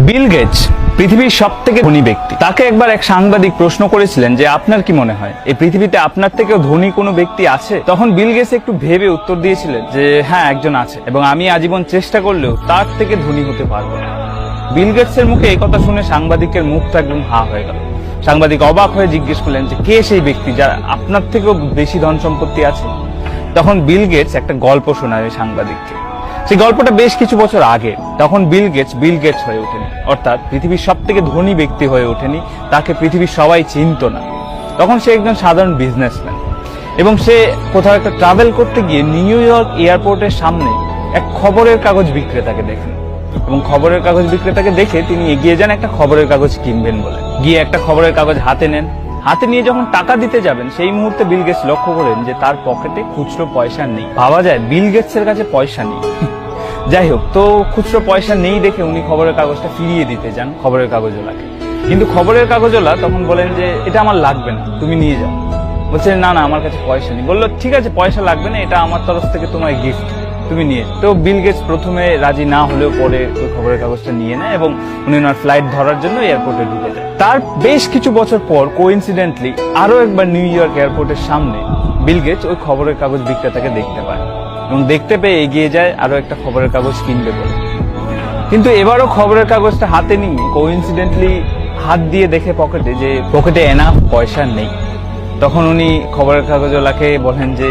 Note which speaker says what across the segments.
Speaker 1: Bill Gates পৃথিবীর সবথেকে ধনী ব্যক্তি। তাকে একবার এক সাংবাদিক প্রশ্ন করেছিলেন যে আপনার কি মনে হয় এই পৃথিবীতে আপনার থেকেও ধনী কোনো ব্যক্তি আছে? তখন বিল গেটস একটু ভেবে উত্তর দিয়েছিলেন যে হ্যাঁ, একজন আছে, এবং আমি আজীবন চেষ্টা করলেও তার থেকে ধনী হতে পারবো না। বিল গেটসের মুখে এই কথা শুনে সাংবাদিকের মুখটা একদম হা হয়ে গেল। সাংবাদিক অবাক হয়ে জিজ্ঞেস করলেন যে কে সেই ব্যক্তি যার আপনার থেকেও বেশি ধন সম্পত্তি আছে? তখন বিল গেটস একটা গল্প শোনায় সাংবাদিককে। সেই গল্পটা বেশ কিছু বছর আগে। তখন বিল গেটস হয়ে ওঠেনি, অর্থাৎ পৃথিবীর সব থেকে ধনী ব্যক্তি হয়ে ওঠেনি, তাকে পৃথিবীর সবাই চিনত না। তখন সে একজন সাধারণ বিজনেসম্যান, এবং সে কোথাও একটা ট্রাভেল করতে গিয়ে নিউ ইয়র্ক এয়ারপোর্টের সামনে এক খবরের কাগজ বিক্রেতাকে দেখেন, এবং খবরের কাগজ বিক্রেতাকে দেখে তিনি এগিয়ে যান একটা খবরের কাগজ কিনবেন বলে। গিয়ে একটা খবরের কাগজ হাতে নেন। হাতে নিয়ে যখন টাকা দিতে যাবেন সেই মুহূর্তে বিল গেটস লক্ষ্য করেন যে তার পকেটে খুচরো পয়সা নেই। ভাবা যায় বিল গেটসের কাছে পয়সা নেই। যাই হোক, তো খুচরো পয়সা নেই দেখে উনি খবরের কাগজটা ফিরিয়ে দিতে যান খবরের কাগজওয়ালাকে। কিন্তু খবরের কাগজওয়ালা তখন বলেন যে এটা আমার লাগবে না, তুমি নিয়ে যাও। বলছে না না, আমার কাছে পয়সা নেই। বললো ঠিক আছে, পয়সা লাগবে না, এটা আমার তরফ থেকে তোমার গিফট, তুমি নিয়ে। তো বিল গেটস প্রথমে রাজি না হলেও পরে ওই খবরের কাগজটা নিয়ে নেয়, এবং উনি ওনার ফ্লাইট ধরার জন্য এয়ারপোর্টে ঢুকে যায়। তার বেশ কিছু বছর পর কোইন্সিডেন্টলি আরো একবার নিউ ইয়র্ক এয়ারপোর্টের সামনে বিল গেটস ওই খবরের কাগজ বিক্রেতাকে দেখতে পায়, এবং দেখতে পেয়ে এগিয়ে যায় আরো একটা খবরের কাগজ কিনবে বলে। কিন্তু এবারও খবরের কাগজটা হাতে নিয়ে কোইন্সিডেন্টলি হাত দিয়ে দেখে পকেটে এনাফ পয়সা নেই। তখন উনি খবরের কাগজওয়ালাকে বলেন যে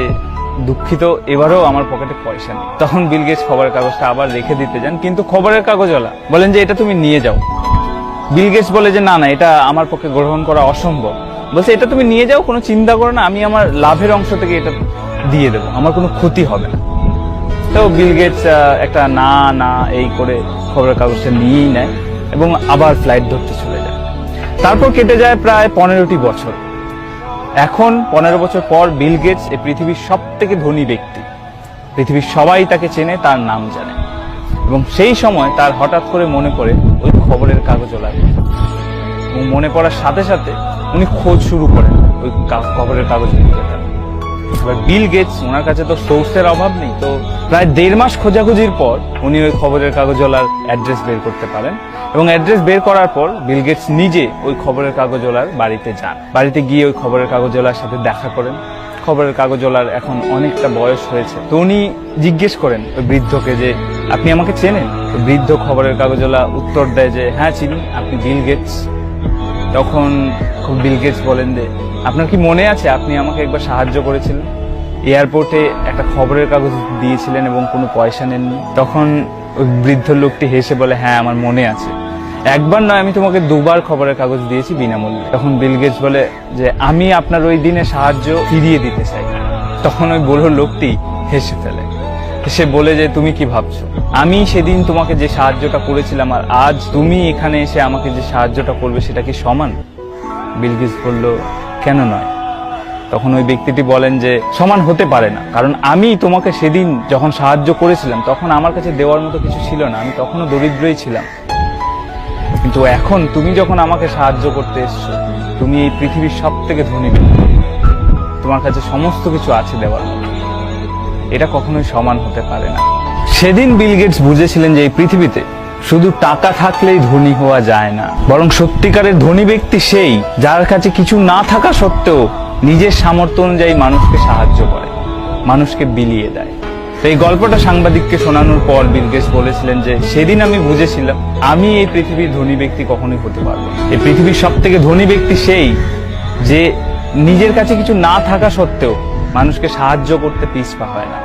Speaker 1: দুঃখিত, এবারও আমার পকেটে পয়সা নেই। তখন বিল গেটস খবরের কাগজটা আবার রেখে দিতে যান, কিন্তু খবরের কাগজওয়ালা বলেন যে এটা তুমি নিয়ে যাও। বিল গেটস বলে যে না না, এটা আমার পক্ষে গ্রহণ করা অসম্ভব। বলছে এটা তুমি নিয়ে যাও, কোনো চিন্তা করো না, আমি আমার লাভের অংশ থেকে এটা দিয়ে দেবো, আমার কোনো ক্ষতি হবে না। তো বিল গেটস একটা না না এই করে খবরের কাগজটা নিয়েই নেয়, এবং আবার ফ্লাইট ধরতে চলে যায়। তারপর কেটে যায় প্রায় 15টি বছর। এখন 15 বছর পর বিল গেটস এই পৃথিবীর সব থেকে ধনী ব্যক্তি। পৃথিবীর সবাই তাকে চেনে, তার নাম জানে। এবং সেই সময় তার হঠাৎ করে মনে পড়ে ওই খবরের কাগজওয়ালার কথা, এবং মনে পড়ার সাথে সাথে উনি খোঁজ শুরু করেন ওই খবরের কাগজ বিক্রেতার। এবার বিল গেটস, ওনার কাছে তো সোর্সের অভাব নেই, তো প্রায় 1.5 মাস খোঁজাখুঁজির পর উনি ওই খবরের কাগজওয়ালার অ্যাড্রেস বের করতে পারেন। এবং অ্যাড্রেস বের করার পর বিল গেটস নিজে ওই খবরের কাগজওয়ালার বাড়িতে যান। বাড়িতে গিয়ে ওই খবরের কাগজওয়ালার সাথে দেখা করেন। খবরের কাগজওয়ালার এখন অনেকটা বয়স হয়েছে, তো উনি জিজ্ঞেস করেন ওই বৃদ্ধকে যে আপনি আমাকে চেনেন? তো বৃদ্ধ খবরের কাগজওয়ালা উত্তর দেয় যে হ্যাঁ চিনি, আপনি বিল গেটস? তখন বিল গেটস বলেন যে আপনার কি মনে আছে আপনি আমাকে একবার সাহায্য করেছিলেন, এয়ারপোর্টে একটা খবরের কাগজ দিয়েছিলেন এবং কোনো পয়সা নেননি? তখন ওই বৃদ্ধ লোকটি হেসে বলে হ্যাঁ আমার মনে আছে, একবার নয় আমি তোমাকে 2বার খবরের কাগজ দিয়েছি বিনামূল্যে। তখন বিল গেটস বলে যে আমি আপনার ওই দিনে সাহায্য ফিরিয়ে দিতে চাই। তখন ওই বুড়ো লোকটি হেসে ফেলে। সে বলে যে তুমি কি ভাবছো, আমি সেদিন তোমাকে যে সাহায্যটা করেছিলাম আর আজ তুমি এখানে এসে আমাকে যে সাহায্যটা করবে সেটা কি সমান? বিল গেটস বলল কেন নয়? তখন ওই ব্যক্তিটি বলেন যে সমান হতে পারে না, কারণ আমি তোমাকে সেদিন যখন সাহায্য করেছিলাম তখন আমার কাছে দেওয়ার মতো কিছু ছিল না, আমি তখনও দরিদ্রই ছিলাম। কিন্তু এখন তুমি যখন আমাকে সাহায্য করতে এসছো, তুমি এই পৃথিবীর সব থেকে ধনী ব্যক্তি, তোমার কাছে সমস্ত কিছু আছে দেওয়ার মতো, এটা কখনোই সমান হতে পারে না। সেদিন বিল গেটস বুঝেছিলেন যে এই পৃথিবীতে শুধু টাকা থাকলেই ধনী হওয়া যায় না, বরং সত্যিকারের ধনী ব্যক্তি সেই যার কাছে কিছু না থাকা সত্ত্বেও নিজের সামর্থ্য অনুযায়ী মানুষকে সাহায্য করে, মানুষকে বিলিয়ে দেয়। তো এই গল্পটা সাংবাদিককে শোনানোর পর বিল গেটস বলেছিলেন যে সেদিন আমি বুঝেছিলাম আমি এই পৃথিবীর ধনী ব্যক্তি কখনোই হতে পারবো না। এই পৃথিবীর সব থেকে ধনী ব্যক্তি সেই যে নিজের কাছে কিছু না থাকা সত্ত্বেও মানুষকে সাহায্য করতে পিছপা হয় না,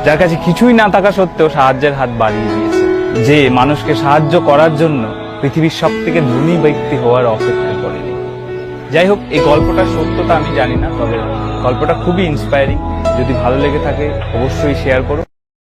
Speaker 1: যার কাছে কিছুই না থাকা সত্ত্বেও সাহায্যের হাত বাড়িয়ে দিয়েছে, যে মানুষকে সাহায্য করার জন্য পৃথিবীর সব থেকে ধনী ব্যক্তি হওয়ার অপেক্ষা করেনি। যাই হোক, এই গল্পটার সত্যতা আমি জানি না, তবে গল্পটা খুবই ইন্সপায়ারিং। যদি ভালো লেগে থাকে অবশ্যই শেয়ার করো।